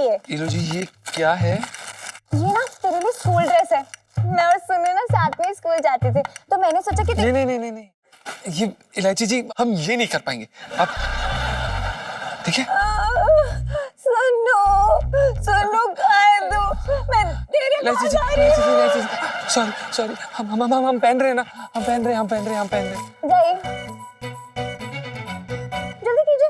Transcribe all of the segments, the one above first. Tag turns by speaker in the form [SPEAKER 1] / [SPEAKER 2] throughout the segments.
[SPEAKER 1] ये?
[SPEAKER 2] इलो जी ये क्या है?
[SPEAKER 1] ये ना तेरे लिए स्कूल ड्रेस है। मैं और सुनु ना साथ में स्कूल जाते थे तो मैंने सोचा कि
[SPEAKER 2] नहीं, ये इलायची जी हम ये नहीं कर पाएंगे। आप ठीक है?
[SPEAKER 1] सुनु सुनु कर दो, मैं तेरे पास आ रही हूँ।
[SPEAKER 2] सॉरी हम पहन रहे हैं ना, हम पहन रहे हैं।
[SPEAKER 1] जाइए, जल्दी कीजिए।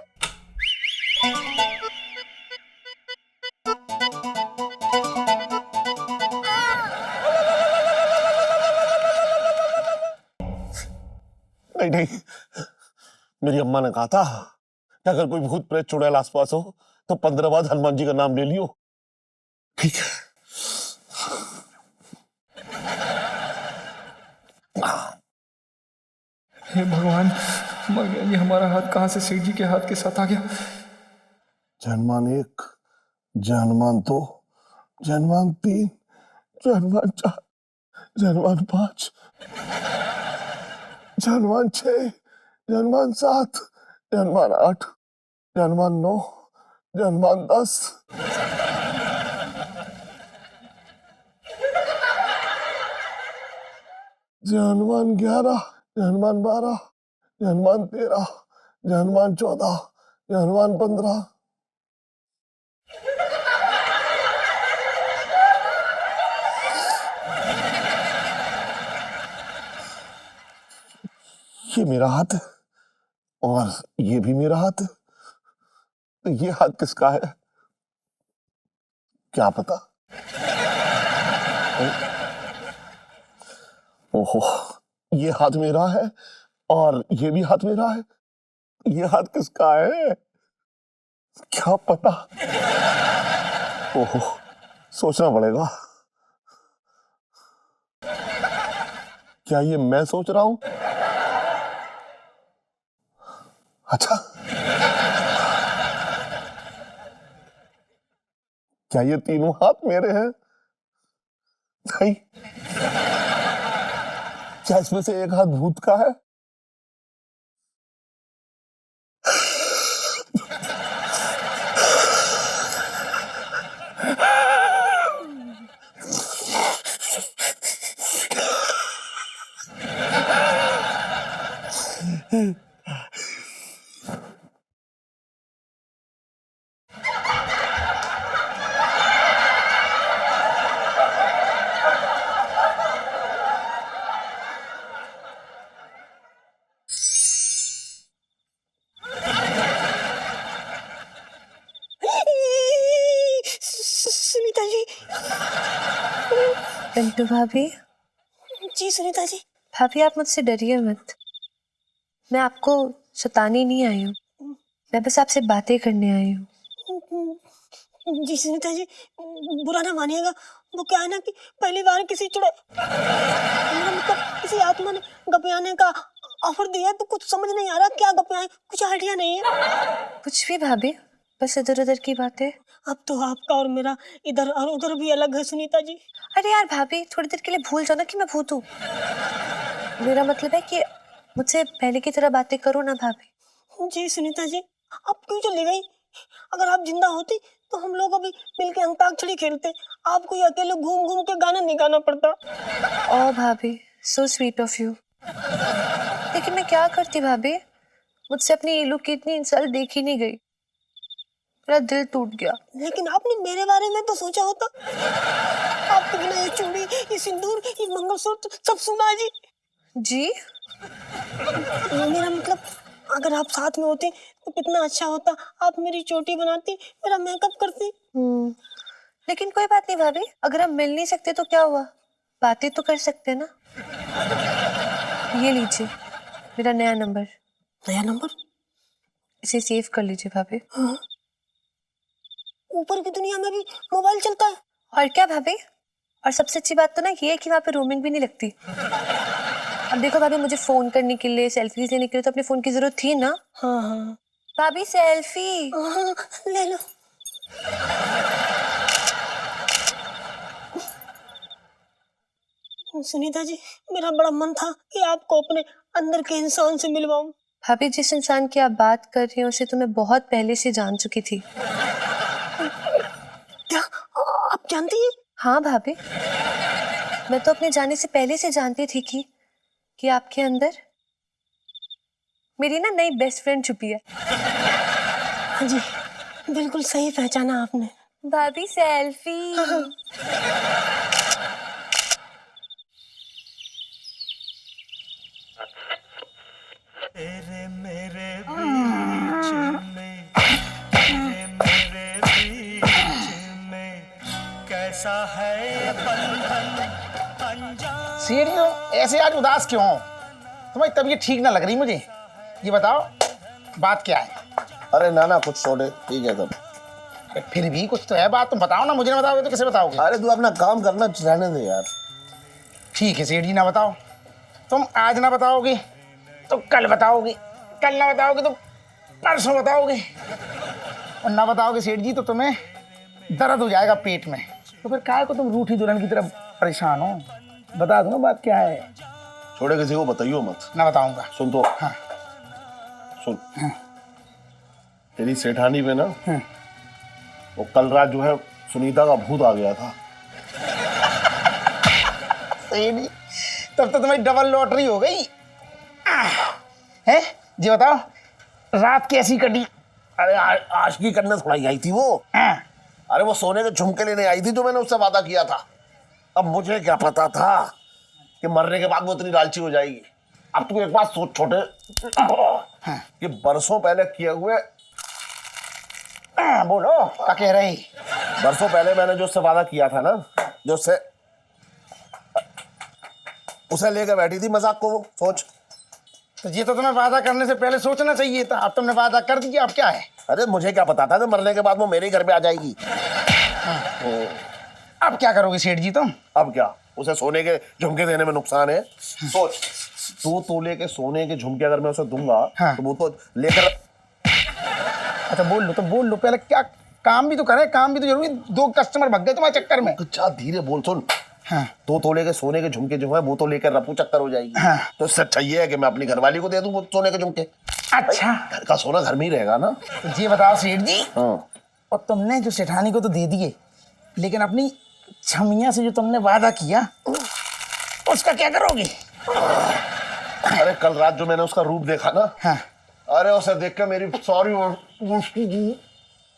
[SPEAKER 3] नहीं, मेरी अम्मा ने कहा था कि अगर कोई भूत प्रेत चुड़ैल आसपास हो तो 15 बार हनुमान जी का नाम ले लियो। ठीक है।
[SPEAKER 2] हे भगवान, मर गया। ये हमारा हाथ कहाँ से सेठ जी के हाथ के साथ आ गया?
[SPEAKER 3] जनमान 1, जनमान 2, जनमान 3, जनमान 4, जनमान 5, जनमान 6, जनमान 7, जनमान 8, जनमान 9, जनमान 10, जनमान 11, जनमान 12, जनमान 13, जनमान 14, जनमान 15। ये मेरा हाथ है और ये भी मेरा हाथ है, तो ये हाथ किसका है क्या पता। ओहो, ये हाथ मेरा है और ये भी हाथ मेरा है, ये हाथ किसका है क्या पता। ओहो, सोचना पड़ेगा। क्या ये मैं सोच रहा हूं? अच्छा, क्या ये तीनों हाथ मेरे हैं? नहीं, क्या इसमें से एक हाथ भूत का है?
[SPEAKER 4] सुनीता जी।
[SPEAKER 5] पिंटू भाभी।
[SPEAKER 4] जी सुनीता जी।
[SPEAKER 5] भाभी आप मुझसे डरिए मत, मैं आपको सताने नहीं आई हूँ, मैं बस आपसे बातें करने आई हूँ।
[SPEAKER 4] जी सुनीता जी, बुरा ना मानिएगा, वो क्या है ना कि पहली बार किसी मतलब किसी आत्मा ने गपियाने का ऑफर दिया तो कुछ समझ नहीं आ रहा क्या गपियाए, कुछ आइडिया नहीं है।
[SPEAKER 5] कुछ भी भाभी, बस इधर उधर की बातें।
[SPEAKER 4] अब तो आपका और मेरा इधर और उधर भी अलग है सुनीता जी।
[SPEAKER 5] अरे यार भाभी, थोड़ी देर के लिए भूल जाओ ना कि मैं भूत हूँ। मेरा मतलब है कि मुझसे पहले की तरह बातें करो ना भाभी।
[SPEAKER 4] जी सुनीता जी, आप क्यों चली गई? अगर आप जिंदा होती तो हम लोग अभी मिलके अंताक्षरी खेलते, आपको ये अकेले घूम घूम के गाना नहीं गाना पड़ता।
[SPEAKER 5] ओ भाभी, सो स्वीट ऑफ यू। लेकिन मैं क्या करती भाभी, मुझसे अपनी इलू की इतनी इंसल्ट देखी नहीं गई, मेरा दिल टूट गया।
[SPEAKER 4] लेकिन आपने मेरे बारे में तो सोचा होता। आपके बिना ये चूड़ी, ये सिंदूर, ये मंगलसूत्र सब सुना जी।
[SPEAKER 5] जी?
[SPEAKER 4] मेरा मतलब अगर आप साथ में होते तो कितना अच्छा होता। आप मेरी चोटी बनाती, मेरा मेकअप करती।
[SPEAKER 5] लेकिन कोई बात नहीं भाभी, अगर हम मिल नहीं सकते तो क्या हुआ, बातें तो कर सकते हैं ना। ये लीजिए मेरा नया नंबर।
[SPEAKER 4] नया नंबर?
[SPEAKER 5] इसे सेव कर लीजिए भाभी।
[SPEAKER 4] हाँ। ऊपर की दुनिया में भी मोबाइल चलता है?
[SPEAKER 5] और क्या भाभी, और सबसे अच्छी बात तो ना ये है कि वहाँ पे रोमिंग भी नहीं लगती। अब देखो भाभी, मुझे फोन करने के लिए, सेल्फीज लेने के लिए तो अपने फोन की जरूरत थी ना।
[SPEAKER 4] हाँ हाँ
[SPEAKER 5] भाभी सेल्फी।
[SPEAKER 4] हाँ, ले लो। सुनीता जी, मेरा बड़ा मन था कि आपको अपने अंदर के इंसान से मिलवाऊं।
[SPEAKER 5] भाभी जिस इंसान की आप बात कर रही हैं उसे तो मैं बहुत पहले से जान चुकी थी।
[SPEAKER 4] जानती है?
[SPEAKER 5] हाँ भाभी, मैं तो अपने जाने से पहले से जानती थी कि आपके अंदर मेरी ना नई बेस्ट फ्रेंड छुपी है।
[SPEAKER 4] हाँ जी, बिल्कुल सही पहचाना आपने।
[SPEAKER 5] भाभी सेल्फी।
[SPEAKER 6] तेरे मेरे बीच में, तेरे मेरे बीच में कैसा है ये बंधन अनजान।
[SPEAKER 7] सीढ़ियों ऐसे आज उदास क्यों हो? तुम्हारी तबीयत ठीक ना लग रही मुझे। ये बताओ बात क्या है?
[SPEAKER 3] अरे ना ना, कुछ छोड़े, ठीक है सब।
[SPEAKER 7] अरे फिर भी कुछ तो है बात, तुम बताओ ना। मुझे ना बताओगे तो कैसे बताओगे?
[SPEAKER 3] अरे तू अपना काम करना, रहने दे यार।
[SPEAKER 7] ठीक है सेठ जी, ना बताओ। तुम आज ना बताओगे तो कल बताओगे, कल ना बताओगे तो परसों बताओगे, और ना बताओगे सेठ जी तो तुम्हें दर्द हो जाएगा पेट में। तो फिर काहे को तुम रूठी दुल्हन की तरफ परेशान हो? बता दो ना बात क्या है।
[SPEAKER 3] छोड़े, किसी को बताइयो मत।
[SPEAKER 7] ना बताऊंगा।
[SPEAKER 3] सुन तो,
[SPEAKER 7] हाँ।
[SPEAKER 3] सुन। तेरी सेठानी पे ना
[SPEAKER 7] हाँ।
[SPEAKER 3] वो कल रात जो है सुनीता का भूत आ गया था।
[SPEAKER 7] सेठ जी तब तो तुम्हारी डबल लॉटरी हो गई है। जी बताओ रात कैसी कटी?
[SPEAKER 3] अरे आज की करने थोड़ा ही आई थी वो।
[SPEAKER 7] हाँ।
[SPEAKER 3] अरे वो सोने के झुमके लेने आई थी जो मैंने उससे वादा किया था। अब मुझे क्या पता था कि मरने के बाद वो इतनी लालची हो जाएगी। अब तू एक बात सोच छोटे, कि बरसों पहले किए हुए,
[SPEAKER 7] बोलो क्या कह रही?
[SPEAKER 3] बरसों पहले मैंने जो उससे वादा किया था ना, जो उससे उसे लेकर बैठी थी मजाक को, वो सोच।
[SPEAKER 7] तो ये तो तुम्हें वादा करने से पहले सोचना चाहिए था। अब तुमने वादा कर दिया, अब क्या है?
[SPEAKER 3] अरे मुझे क्या पता था कि मरने के बाद वो मेरे ही घर पे आ जाएगी।
[SPEAKER 7] अब क्या करोगे सेठ जी तुम?
[SPEAKER 3] अब क्या, उसे सोने के झुमके देने में नुकसान है? सोच, 2 तोले के सोने के झुमके अगर मैं उसे दूंगा,
[SPEAKER 7] हाँ।
[SPEAKER 3] तो वो तो लेकर।
[SPEAKER 7] अच्छा बोल लो, तो बोल लो पहले। क्या काम भी तो करे, काम भी तो जरूरी। 2 कस्टमर भग गए तुम्हारे चक्कर में।
[SPEAKER 3] अच्छा धीरे बोल, सुन।
[SPEAKER 7] हाँ।
[SPEAKER 3] 2 तोले के सोने के झुमके जो है वो तो लेकर रफू चक्कर हो जाएगी।
[SPEAKER 7] हाँ।
[SPEAKER 3] तो इससे अच्छा ये है कि मैं अपनी घरवाली को दे दूं वो सोने के झुमके।
[SPEAKER 7] अच्छा
[SPEAKER 3] घर का सोना घर में ही रहेगा ना।
[SPEAKER 7] तो ये बताओ सेठ जी,
[SPEAKER 3] हाँ।
[SPEAKER 7] और तुमने जो सेठानी को तो दे दिए, लेकिन अपनी छमिया से जो तुमने वादा किया उसका क्या करोगे?
[SPEAKER 3] अरे कल रात जो मैंने उसका रूप देखा ना,
[SPEAKER 7] हाँ।
[SPEAKER 3] अरे उसे देख के मेरी सारी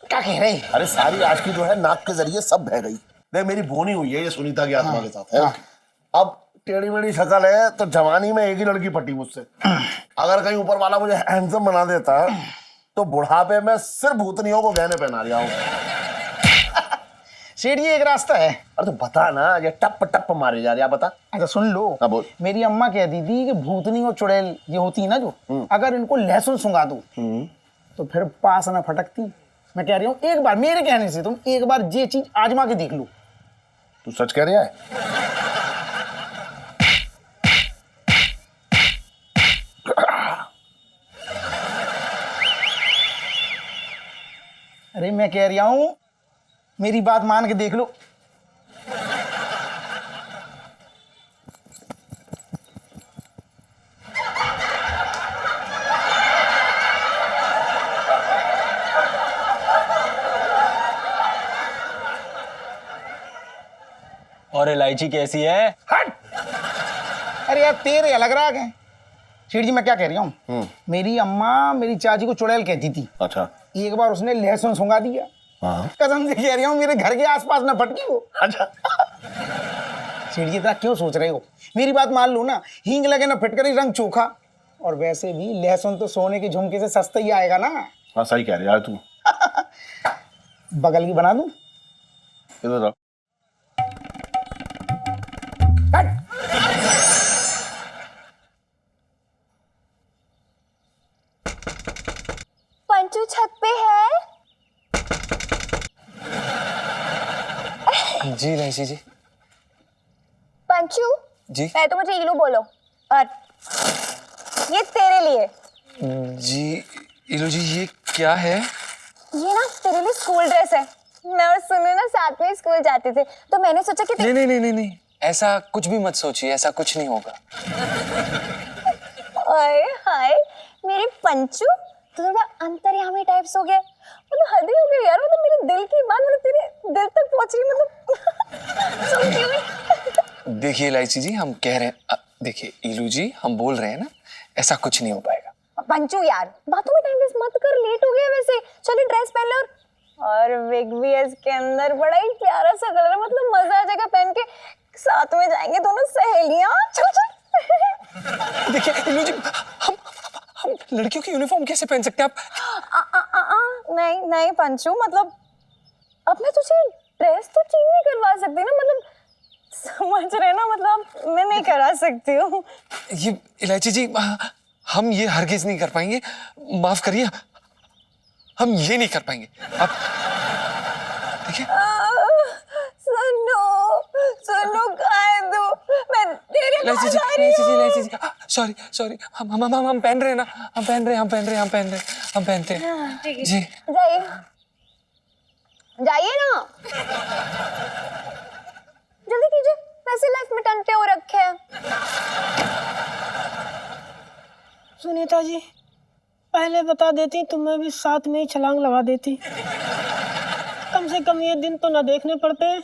[SPEAKER 7] क्या कह रहे?
[SPEAKER 3] अरे सारी आज की जो है नाक के जरिए सब बह गई। देख मेरी बोनी हुई है ये सुनीता की आत्मा के साथ है।
[SPEAKER 7] हाँ।
[SPEAKER 3] अब टेढ़ी मेढ़ी शक्ल है तो जवानी में एक ही लड़की पटी मुझसे। अगर कहीं ऊपर वाला मुझे हैंडसम बना देता तो बुढ़ापे में सिर्फ भूतनियों को गहने पहना रहा हूँ।
[SPEAKER 7] सेठ जी एक रास्ता है।
[SPEAKER 3] अरे तो बता ना, ये टप टप मारे जा रहे, आप बता।
[SPEAKER 7] अच्छा सुन लो।
[SPEAKER 3] हाँ बोल।
[SPEAKER 7] मेरी अम्मा कहती थी कि भूतनी और चुड़ैल ये होती है ना जो, अगर इनको लहसुन सुंगा दो तो फिर पास ना फटकती। मैं कह रही हूँ एक बार मेरे कहने से तुम एक बार ये चीज आजमा के देख लो।
[SPEAKER 3] तू सच कह रहा है?
[SPEAKER 7] अरे मैं कह रहा हूँ मेरी बात मान के देख लो।
[SPEAKER 8] और इलायची कैसी है?
[SPEAKER 7] हट! अरे यार तेरे अलग राग हैं। सेठ जी मैं क्या कह रही हूँ, मेरी अम्मा मेरी चाची को चुड़ैल कहती थी।
[SPEAKER 3] अच्छा।
[SPEAKER 7] एक बार उसने लहसुन सुंगा दिया।
[SPEAKER 3] हाँ।
[SPEAKER 7] कसम से कह रही हूँ मेरे घर के आसपास ना फटकी वो।
[SPEAKER 3] अच्छा।
[SPEAKER 7] सेठ जी इतना क्यों सोच रहे हो? मेरी बात मान लो ना, हींग लगे ना फिटकरी रंग चोखा। और वैसे भी लहसुन तो सोने के झुमके से सस्ता ही आएगा ना।
[SPEAKER 3] हाँ सही कह रहा है तू।
[SPEAKER 7] बगल की बना दूं?
[SPEAKER 3] इधर आ।
[SPEAKER 7] हट!
[SPEAKER 1] पंचू छत पे है।
[SPEAKER 2] जी इलायची जी।
[SPEAKER 1] पंचू
[SPEAKER 2] जी।
[SPEAKER 1] पहले तो मुझे इलू बोलो, और ये तेरे लिए।
[SPEAKER 2] जी इलो जी ये क्या है?
[SPEAKER 1] ये ना तेरे लिए स्कूल ड्रेस है। मैं और सुनू ना साथ में स्कूल जाते थे, तो मैंने सोचा कि
[SPEAKER 2] नहीं नहीं नहीं नहीं नहीं, ऐसा कुछ भी मत सोचिए, ऐसा कुछ नहीं होगा।
[SPEAKER 1] हाय हाय मेरे पंचू, तो थोड़ा अंतर्यामी टाइप्स हो गया। मतलब हद ही हो गई यार। मतलब मेरे दिल की बात, मतलब तेरे दिल तक पहुंच रही मतलब so cute।
[SPEAKER 2] देखिए इलायची जी, हम कह रहे हैं, देखिए इलू जी, हम बोल रहे हैं ना, ऐसा कुछ नहीं हो पाएगा।
[SPEAKER 1] पंचू यार, बातों में टाइम वेस्ट मत कर, लेट हो गया वैसे। चलिए ड्रेस पहन ले, और विग भी है इसके अंदर, बड़ा ही प्यारा सा कलर है, मतलब मजा आ जाएगा पहन के। साथ में जाएंगे दोनों सहेलियां। चल चल।
[SPEAKER 2] देखिए इलू जी, हम लड़कियों की यूनिफॉर्म कैसे पहन सकते हैं आप?
[SPEAKER 1] नहीं नहीं पंचू, मतलब अब मैं तुझे ड्रेस तो चेंज नहीं करवा सकती ना, मतलब समझ रहे ना, मतलब मैं नहीं करा सकती हूँ।
[SPEAKER 2] ये इलायची जी, हम ये हरगिज नहीं कर पाएंगे, माफ करिए, हम ये नहीं कर पाएंगे। आप देखिए,
[SPEAKER 1] सुनो सुनो, गाए दो, मैं तेरे पास आ रही हूँ।
[SPEAKER 2] इलायची जी, सॉरी, हम पहन रहे हैं ना, हम पहनते हैं जी।
[SPEAKER 1] जाइए जाइए ना, जल्दी कीजिए, वैसे लाइफ में टंटे हो रखे हैं।
[SPEAKER 4] सुनीता जी, पहले बता देती तो मैं भी साथ में ही छलांग लगा देती। कम से कम ये दिन तो ना देखने पड़ते।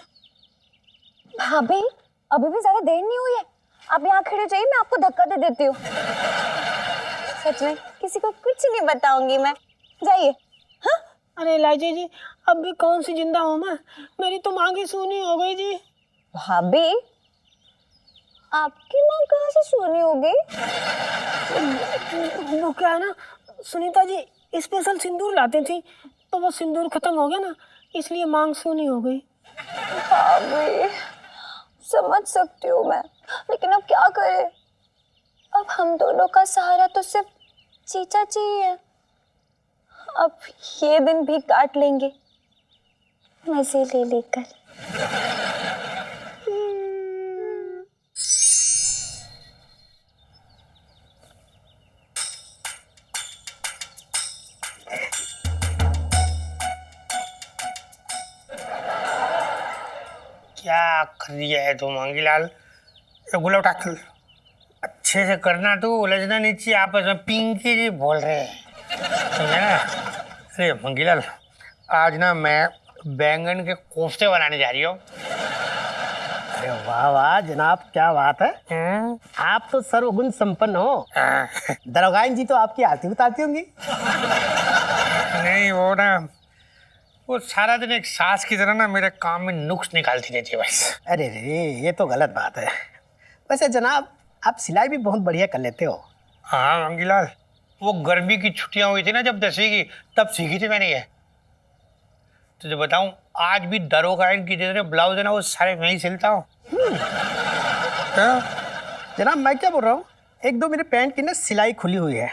[SPEAKER 1] भाभी, अभी भी ज्यादा देर नहीं हुई है, आप यहाँ खड़े जाइए, मैं आपको धक्का दे देती हूँ। सच में किसी को कुछ नहीं बताऊंगी मैं, जाइए। हाँ?
[SPEAKER 4] अरे इलायची जी, अब भी कौन सी जिंदा हूँ मैं, मेरी तो मांग ही सूनी हो गई जी।
[SPEAKER 1] भाभी, आपकी माँ कहाँ से सोनी होगी?
[SPEAKER 4] वो क्या है ना, सुनीता जी स्पेशल सिंदूर लाती थी, तो वो सिंदूर खत्म हो गया ना, इसलिए मांग सूनी हो गई।
[SPEAKER 1] भाभी, समझ सकती हूँ मैं, लेकिन अब क्या करें? अब हम दोनों का सहारा तो सिर्फ चीचा जी ही है। अब ये दिन भी काट लेंगे मजे ले लेकर।
[SPEAKER 7] क्या कर दिया है तू मांगीलाल? ये गुलाब टाकल अच्छे से करना, तू उलझना नीचे आपस में पिंकी जी बोल रहे हैं, समझे ना? अरे मांगीलाल, आज ना मैं बैंगन के कोफ्ते बनाने जा रही हूँ।
[SPEAKER 9] अरे वाह वाह जनाब, क्या बात है। आप तो सर्वगुण संपन्न हो। दरोगाइन जी तो आपकी आरती उतारती होंगी।
[SPEAKER 7] नहीं, वो ना, वो सारा दिन एक सास की तरह ना मेरे काम में नुक्स निकालती रहती है बस।
[SPEAKER 9] अरे रे, ये तो गलत बात है। वैसे जनाब, आप सिलाई भी बहुत बढ़िया कर लेते हो।
[SPEAKER 7] हाँ मांगीलाल, वो गर्मी की छुट्टियां हुई थी ना जब 10वीं की, तब सीखी थी मैंने ये। तुझे बताऊं, आज भी दरोगाइन की जितने ब्लाउज है ना, वो सारे मैं ही सिलता हूँ।
[SPEAKER 9] जनाब मैं क्या बोल रहा हूँ, एक दो मेरे पैंट की ना सिलाई खुली हुई है,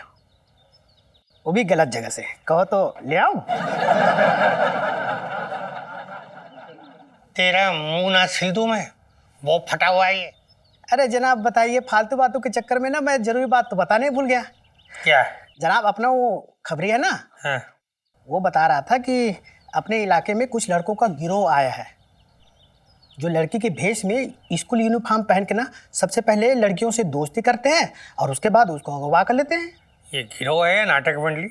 [SPEAKER 9] वो भी गलत जगह से, कहो तो ले आऊं?
[SPEAKER 7] तेरा मुंह ना सिल दूं मैं, वो फटा हुआ है ये।
[SPEAKER 9] अरे जनाब बताइए, फालतू बातों के चक्कर में ना मैं जरूरी बात तो बताने भूल गया।
[SPEAKER 7] क्या?
[SPEAKER 9] जनाब अपना वो खबरी है ना,
[SPEAKER 7] हाँ।
[SPEAKER 9] वो बता रहा था कि अपने इलाके में कुछ लड़कों का गिरोह आया है, जो लड़की के भेष में स्कूल यूनिफॉर्म पहन के ना सबसे पहले लड़कियों से दोस्ती करते हैं और उसके बाद उसको अगवा कर लेते हैं।
[SPEAKER 7] ये गिरोह है नाटक मंडली?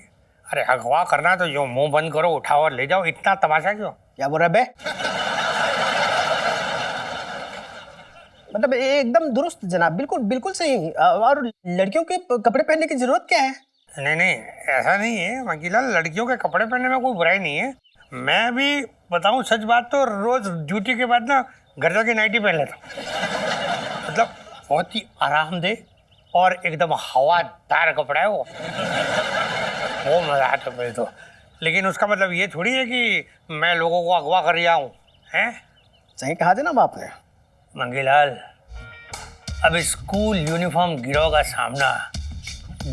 [SPEAKER 7] अरे अगवा करना तो यो मुंह बंद करो, उठाओ और ले जाओ, इतना तमाशा क्यों?
[SPEAKER 9] क्या बोल रहा बे? मतलब एकदम दुरुस्त जनाब, बिल्कुल बिल्कुल सही। और लड़कियों के कपड़े पहनने की जरूरत क्या है?
[SPEAKER 7] नहीं, ऐसा नहीं है मांगीलाल, लड़कियों के कपड़े पहनने में कोई बुराई नहीं है। मैं भी बताऊं सच बात तो रोज ड्यूटी के बाद ना घर जाके नाइटी पहन लेता हूँ। मतलब बहुत ही आरामदेह और एकदम हवादार कपड़ा है वो मजा आता है मुझे तो। लेकिन उसका मतलब ये थोड़ी है कि मैं लोगों को अगवा कर रहा हूँ, हैं?
[SPEAKER 9] सही कहा जनाब आपने।
[SPEAKER 7] मंगीलाल, अब स्कूल यूनिफॉर्म गिरोह का सामना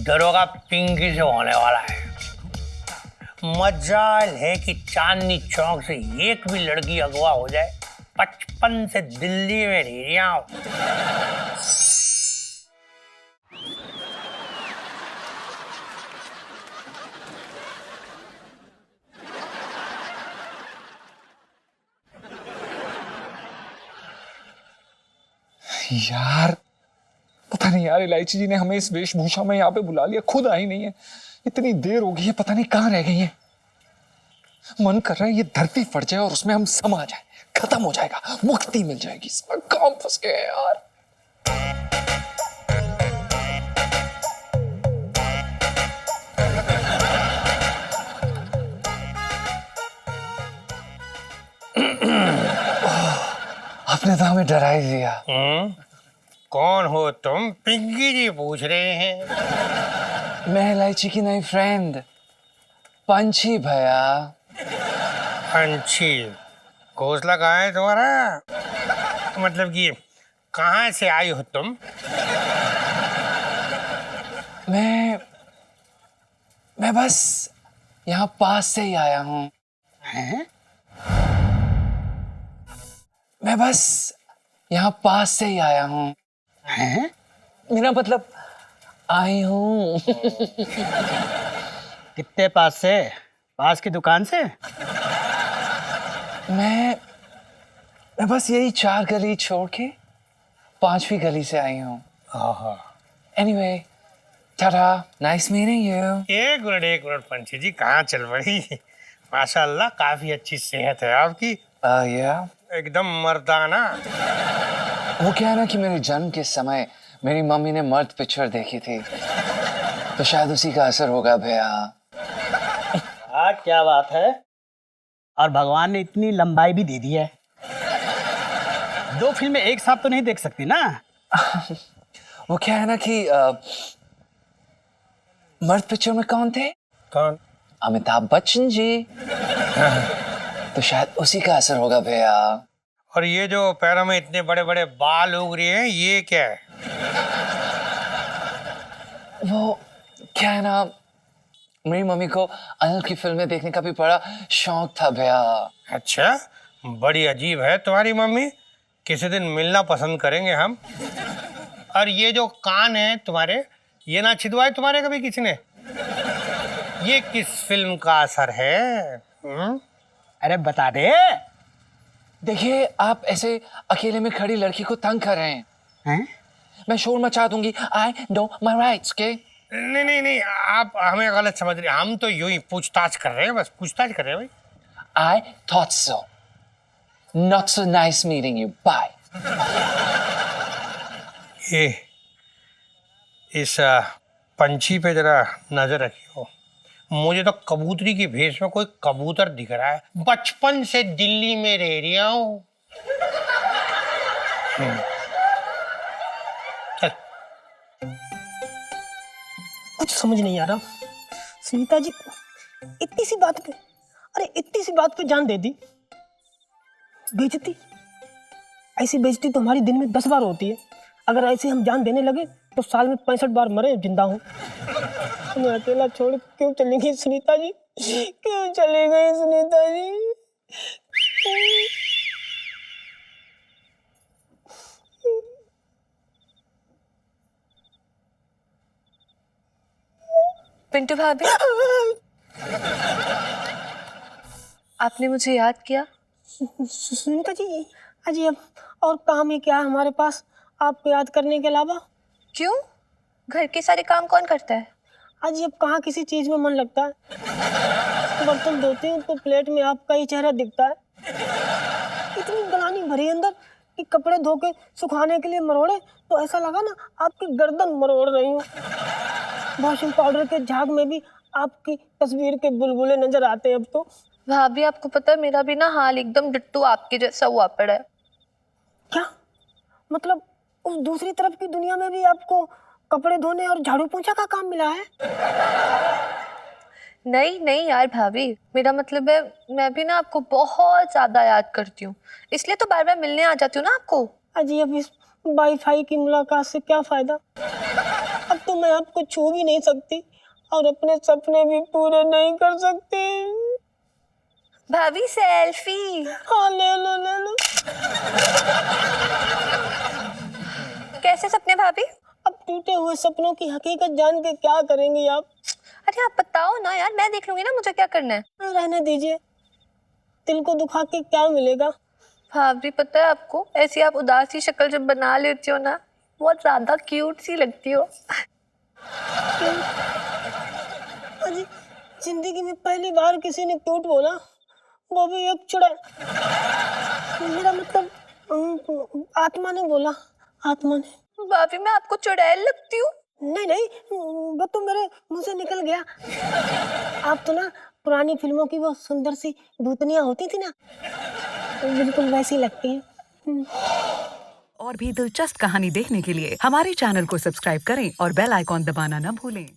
[SPEAKER 7] दरोगा पिंकी से होने वाला है। मजाल है कि चांदनी चौक से एक भी लड़की अगवा हो जाए, 55 से दिल्ली में रह रहा हूं।
[SPEAKER 2] यार पता नहीं यार, इलायची जी ने हमें इस वेशभूषा में यहाँ पे बुला लिया, खुद आई नहीं है। इतनी देर हो गई है, पता नहीं कहाँ रह गई है। मन कर रहा है ये धरती फट जाए और उसमें हम समा जाए, खत्म हो जाएगा, मुक्ति मिल जाएगी। साला काम फंस गए यार। आपने तो हमें डरा ही दिया।
[SPEAKER 7] कौन हो तुम? पिंकी जी पूछ रहे हैं।
[SPEAKER 2] मैं इलायची की नई फ्रेंड पंछी भैया।
[SPEAKER 7] पंछी? घोंसला कहाँ है तुम्हारा? मतलब कि कहाँ से आई हो तुम?
[SPEAKER 2] मैं बस यहाँ पास से ही आया हूँ।
[SPEAKER 9] हैं?
[SPEAKER 2] मैं बस यहाँ पास से ही आया हूँ।
[SPEAKER 9] हैं?
[SPEAKER 2] मेरा मतलब आई हूँ।
[SPEAKER 9] कितने पास से? पास की दुकान से?
[SPEAKER 2] मैं बस यही 4 गली छोड़ के 5वीं गली से आई हूँ। Anyway, Tata, nice meeting you.
[SPEAKER 7] एक मिनट पंछी जी, कहाँ चल पड़ी? माशाल्लाह, काफी अच्छी सेहत है आपकी।
[SPEAKER 2] या
[SPEAKER 7] एकदम मर्दाना।
[SPEAKER 2] वो क्या है ना कि मेरे जन्म के समय मेरी मम्मी ने मर्द पिक्चर देखी थी, तो शायद उसी का असर होगा भैया।
[SPEAKER 9] हाँ, क्या बात है। और भगवान ने इतनी लंबाई भी दे दी है। 2 फिल्में एक साथ तो नहीं देख सकती ना।
[SPEAKER 2] वो क्या है ना कि मर्द पिक्चर में कौन थे?
[SPEAKER 7] कौन?
[SPEAKER 2] अमिताभ बच्चन जी। तो शायद उसी का असर होगा भैया।
[SPEAKER 7] और ये जो पैरों में इतने बड़े बड़े बाल उग रहे हैं, ये क्या है?
[SPEAKER 2] वो क्या है ना, मेरी मम्मी को अनिल की फिल्में देखने का भी बड़ा शौक था भैया।
[SPEAKER 7] अच्छा, बड़ी अजीब है तुम्हारी मम्मी। किसी दिन मिलना पसंद करेंगे हम। और ये जो कान है तुम्हारे, ये ना छिदवाए तुम्हारे कभी किसी ने? ये किस फिल्म का असर है?
[SPEAKER 9] अरे बता दे।
[SPEAKER 2] देखिए, आप ऐसे अकेले में खड़ी लड़की को तंग कर रहे हैं।
[SPEAKER 9] हैं?
[SPEAKER 2] मैं शोर मचा दूंगी। I know my rights. के
[SPEAKER 7] नहीं, आप हमें गलत समझ रहे हैं। हम तो यूं ही पूछताछ कर रहे हैं, बस पूछताछ कर रहे हैं भाई।
[SPEAKER 2] I thought so. Not so nice meeting you, bye.
[SPEAKER 7] ये इस पंछी पे जरा नजर रखियो। मुझे तो कबूतरी की भेष में कोई कबूतर दिख रहा है। बचपन से दिल्ली में रह रहा हूँ। चल।
[SPEAKER 4] कुछ समझ नहीं आ रहा। सुनीता जी इतनी सी बात पे, अरे इतनी सी बात पे जान दे दी। बेइज्जती, ऐसी बेइज्जती तो हमारी दिन में 10 बार होती है। अगर ऐसे हम जान देने लगे तो साल में 65 बार मरे जिंदा हूँ। मैं अकेला छोड़ क्यों चली गई सुनीता जी? क्यों चली गई सुनीता जी?
[SPEAKER 5] पिंटू भाभी, आपने मुझे याद किया?
[SPEAKER 4] सुनीता जी, अजी अब और काम ही क्या है हमारे पास आपको याद करने के अलावा?
[SPEAKER 5] क्यों? घर के सारे काम कौन करता है?
[SPEAKER 4] अजी अब कहाँ किसी चीज में मन लगता है। बर्तन धोती हूँ तो प्लेट में आपका ही चेहरा दिखता है। इतनी गलानी भरी अंदर कि कपड़े धो के सुखाने के लिए मरोड़े तो ऐसा लगा ना आपकी गर्दन मरोड़ रही हूँ। वॉशिंग पाउडर के झाग में भी आपकी तस्वीर के बुलबुले नजर आते हैं अब तो।
[SPEAKER 5] भाभी, आपको पता है मेरा भी ना हाल एकदम डिट्टू आपके जैसा हुआ पड़ा है।
[SPEAKER 4] क्या मतलब उस दूसरी तरफ की दुनिया में भी आपको कपड़े धोने और झाड़ू पोंछा का काम मिला है?
[SPEAKER 5] नहीं यार भाभी, मेरा मतलब है मैं भी ना आपको बहुत ज्यादा याद करती हूँ, इसलिए तो बार बार मिलने आ जाती हूँ ना आपको।
[SPEAKER 4] अजी अब इस वाईफाई की मुलाकात से क्या फायदा? अब तो मैं आपको छू भी नहीं सकती और अपने सपने भी पूरे नहीं कर सकती।
[SPEAKER 5] भाभी सेल्फी।
[SPEAKER 4] हाँ ले लो।
[SPEAKER 5] कैसे सपने भाभी?
[SPEAKER 4] अब टूटे हुए सपनों की हकीकत जान के क्या करेंगी आप?
[SPEAKER 5] अरे आप बताओ ना यार, मैं देख लूंगी ना, मुझे क्या करना है।
[SPEAKER 4] रहने दीजिए, दिल को दुखा के क्या मिलेगा?
[SPEAKER 5] भाभी पता है आपको, ऐसी आप उदासी शक्ल जब बना लेती हो ना, बहुत ज्यादा क्यूट सी लगती हो।
[SPEAKER 4] अजी जिंदगी में पहली बार किसी ने क्यूट बोला। वो भी एक चुड़ैल। मेरा मतलब आत्मा ने बोला, आत्मा ने।
[SPEAKER 1] भाभी मैं आपको चुड़ैल लगती हूँ?
[SPEAKER 4] नहीं नहीं, वो तो मेरे मुंह से निकल गया। आप तो ना पुरानी फिल्मों की वो सुंदर सी भूतनियाँ होती थी ना, बिल्कुल वैसी लगती हैं।
[SPEAKER 10] और भी दिलचस्प कहानी देखने के लिए हमारे चैनल को सब्सक्राइब करें और बेल आइकॉन दबाना न भूलें।